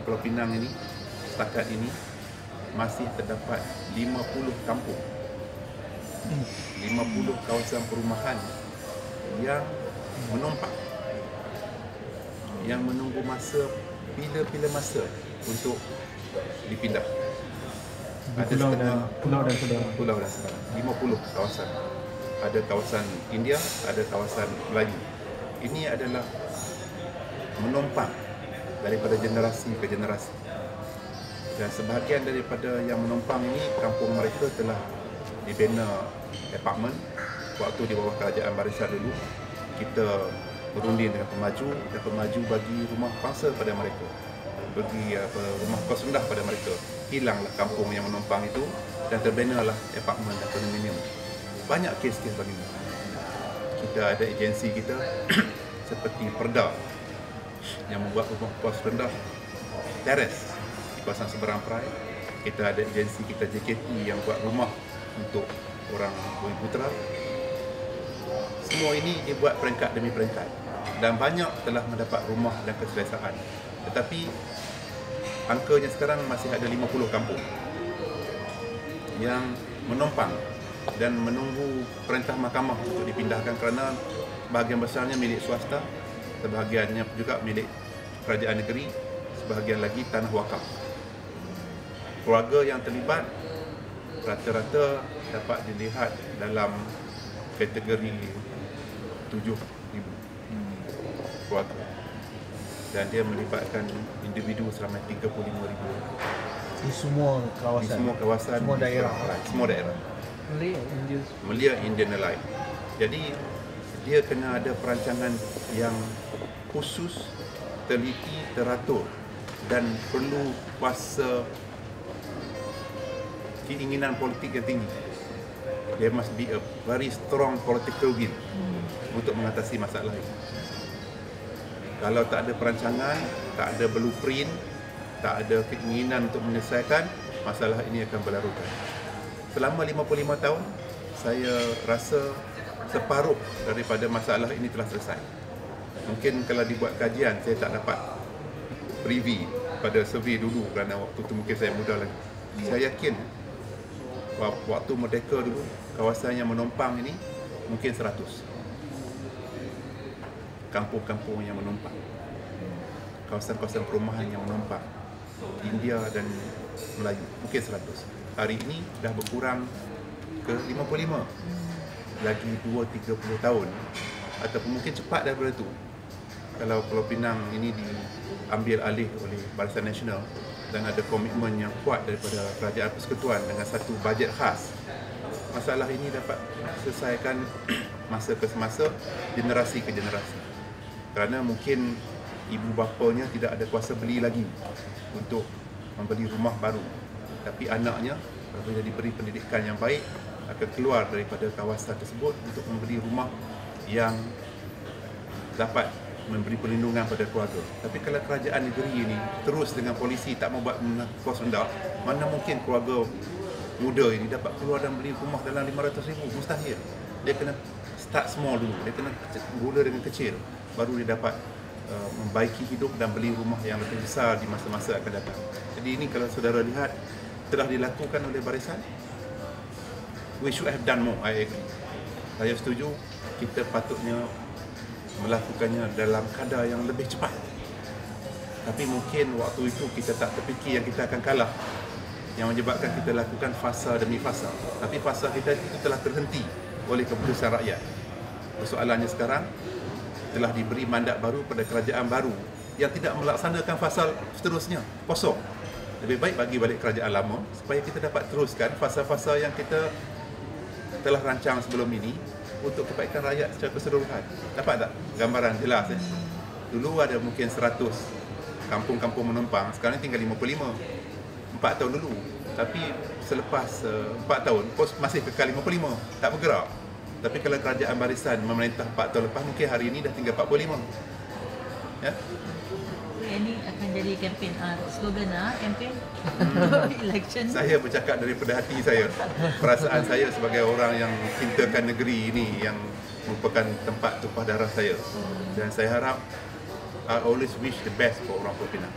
Pulau Pinang ini, setakat ini masih terdapat 50 kampung, 50 kawasan perumahan yang menumpak, yang menunggu masa bila-bila masa untuk dipindah. Ada pulau dan saudara. 50 kawasan. Ada kawasan India, ada kawasan Melayu. Ini adalah menumpang daripada generasi ke generasi. Dan sebahagian daripada yang menumpang ini, kampung mereka telah dibina apartmen. Waktu di bawah kerajaan Barisan dulu, kita berunding dengan pemaju, dan pemaju bagi rumah pangsa pada mereka, bagi rumah kos rendah pada mereka. Hilanglah kampung yang menumpang itu dan terbinalah apartmen dan kondominium. Banyak kes-kes begini. Kita ada agensi kita seperti Perda yang membuat rumah kos rendah teres di kawasan seberang Perai. Kita ada agensi kita JKT yang buat rumah untuk orang Bumiputera. Semua ini dibuat peringkat demi peringkat dan banyak telah mendapat rumah dan keselesaan. Tetapi angkanya sekarang masih ada 50 kampung yang menumpang dan menunggu perintah mahkamah untuk dipindahkan kerana sebahagian besarnya milik swasta, sebahagiannya juga milik kerajaan negeri, sebahagian lagi tanah wakaf. Keluarga yang terlibat rata-rata dapat dilihat dalam kategori 7,000 keluarga, dan dia melibatkan individu seramai 35,000 di semua kawasan, semua daerah. Melia Indian Allied. Jadi dia kena ada perancangan yang khusus, teliti, teratur dan perlu kuasa keinginan politik yang tinggi. There must be a very strong political will untuk mengatasi masalah ini. Kalau tak ada perancangan, tak ada blueprint, tak ada keinginan untuk menyelesaikan, masalah ini akan berlarutan. Selama 55 tahun, saya rasa separuh daripada masalah ini telah selesai. Mungkin kalau dibuat kajian, saya tak dapat privy pada survey dulu kerana waktu tu mungkin saya muda lagi. Saya yakin waktu merdeka dulu, kawasan yang menumpang ini mungkin 100. Kampung-kampung yang menumpang, kawasan-kawasan perumahan yang menumpang, India dan Melayu, mungkin 100. Hari ini dah berkurang ke 55. Lagi 2-30 tahun ataupun mungkin cepat daripada itu, kalau Pulau Pinang ini diambil alih oleh Barisan Nasional dan ada komitmen yang kuat daripada Kerajaan Persekutuan dengan satu bajet khas, masalah ini dapat selesaikan masa ke semasa, generasi ke generasi. Kerana mungkin ibu bapanya tidak ada kuasa beli lagi untuk membeli rumah baru, tapi anaknya apabila diberi pendidikan yang baik akan keluar daripada kawasan tersebut untuk membeli rumah yang dapat memberi perlindungan pada keluarga. Tapi kalau kerajaan negeri ini terus dengan polisi tak mau buat kos rendah, mana mungkin keluarga muda ini dapat keluar dan beli rumah dalam 500,000? Mustahil. Dia kena start small dulu, dia kena mula dengan kecil, baru dia dapat membaiki hidup dan beli rumah yang lebih besar di masa-masa akan datang. Jadi ini kalau saudara lihat telah dilakukan oleh barisan, we should have done more. I agree. Saya setuju, kita patutnya melakukannya dalam kadar yang lebih cepat. Tapi mungkin waktu itu kita tak terfikir yang kita akan kalah, yang menyebabkan kita lakukan fasa demi fasa. Tapi fasa kita itu telah terhenti oleh keputusan rakyat. Persoalannya sekarang telah diberi mandat baru pada kerajaan baru yang tidak melaksanakan fasa seterusnya, kosong. Lebih baik bagi balik kerajaan lama supaya kita dapat teruskan fasa-fasa yang kita telah rancang sebelum ini untuk kebaikan rakyat secara keseluruhan. Dapat tak gambaran jelas? Dulu ada mungkin 100 kampung-kampung menumpang, sekarang tinggal 55. 4 tahun dulu. Tapi selepas 4 tahun, pos masih kekal 55, tak bergerak. Tapi kalau kerajaan barisan memerintah 4 tahun lepas, mungkin hari ini dah tinggal 45. Ya? Ini akan jadi kempen, slogan kempen election. Saya bercakap daripada hati saya, perasaan saya sebagai orang yang cintakan negeri ini, yang merupakan tempat tumpah darah saya. Dan saya harap, I always wish the best for orang Pulau Pinang.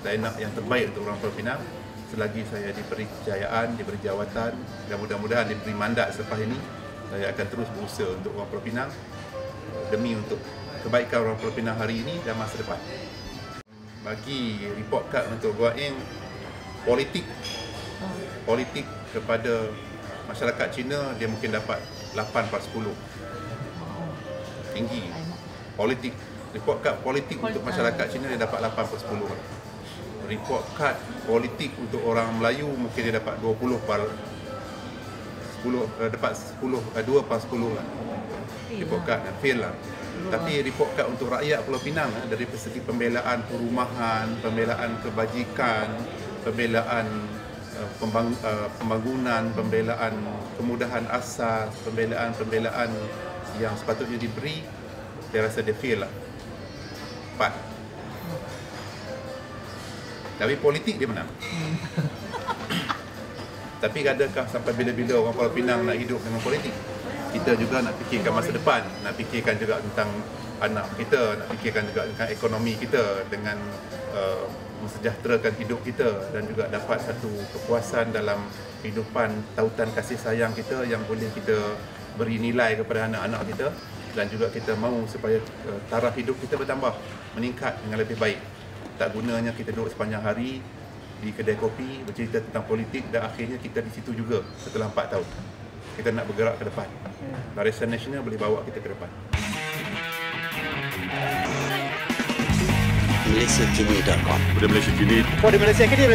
line up yang terbaik untuk orang Pulau Pinang. Selagi saya diberi kejayaan, diberi jawatan dan mudah-mudahan diberi mandat selepas ini, saya akan terus berusaha untuk orang Pulau Pinang demi untuk kebaikan orang Pulau Pinang hari ini dan masa depan. Bagi report card untuk Gua Eng, politik kepada masyarakat Cina dia mungkin dapat 8/10. Tinggi. Report card politik untuk masyarakat Cina dia dapat 8/10. Report card politik untuk orang Melayu mungkin dia dapat 2/10 lah. Report card fail lah. Tapi report card untuk rakyat Pulau Pinang dari segi pembelaan perumahan, pembelaan kebajikan, pembelaan pembangunan, pembelaan kemudahan asas, pembelaan yang sepatutnya diberi, saya rasa dia fail lah. 4. Tapi politik dia menang. Tapi adakah sampai bila-bila orang Pulau Pinang nak hidup dengan politik? Kita juga nak fikirkan masa depan, nak fikirkan juga tentang anak kita, nak fikirkan juga tentang ekonomi kita dengan mensejahterakan hidup kita dan juga dapat satu kepuasan dalam kehidupan, tautan kasih sayang kita yang boleh kita beri nilai kepada anak-anak kita, dan juga kita mahu supaya taraf hidup kita bertambah, meningkat dengan lebih baik. Tak gunanya kita duduk sepanjang hari di kedai kopi bercerita tentang politik dan akhirnya kita di situ juga setelah 4 tahun. Kita nak bergerak ke depan. Barisan Nasional boleh bawa kita ke depan. MalaysiaKini.com. Pada Malaysia Kini. Oh, di Malaysia Kini.